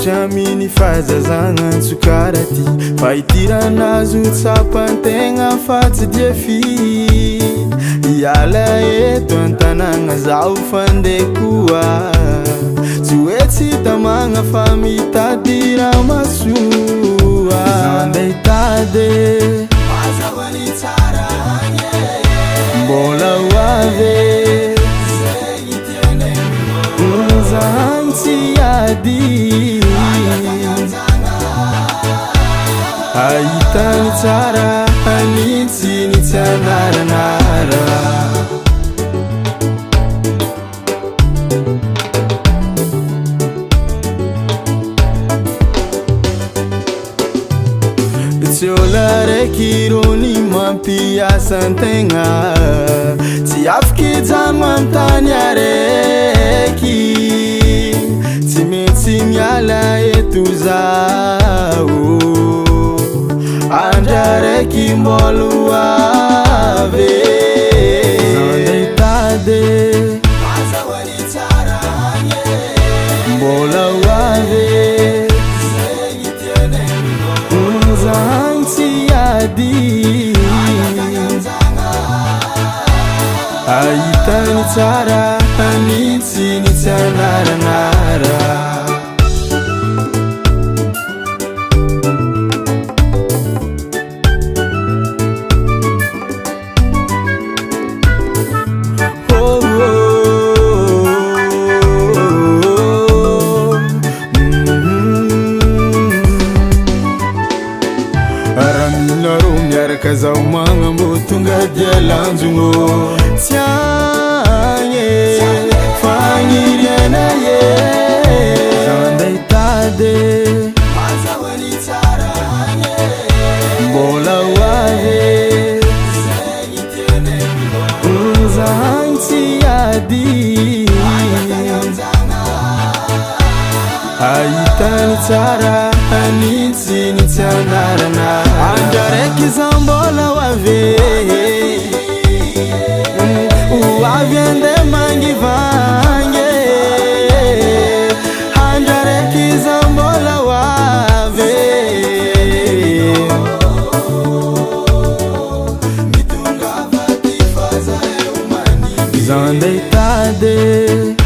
Mihoatra miny fahazazagna antsokara ty fa itiranazo tsapan-tegna fa tsy dia fi iala eto an-tanagna zaho fandeha koa tsy hoe tsy tamagna fa mitady raha masoa andeha hitady mazavany tsara mbola hoavy zegny tianay zagny tsy ady ahitany tsara anitsinitsy anaranara tsy ôla raiky rony mampiasa an-tegna tsy afaky hijano am-tany araiky tsy maintsy miala eto zaho andra raiky mbolo avy andeha hitady mazavany tsara mbola hoavy zegny tianay zagny tsy ady ahitany tsara anitsinitsy anaranara miaraka zaho magnambo tonga dia lanjogno tsy agny fagniriana zaho andeha hitady mazavany tsara mbola hoavy zegny tianay zagny tsy ady ahitany tsara anitsinitsy anarana andra raiky zaho mbola hoavy hoavy andeha mangivangy andra raiky zaho mbola hoavy mitongava ty fa zahay homaniny zaho andeha hitady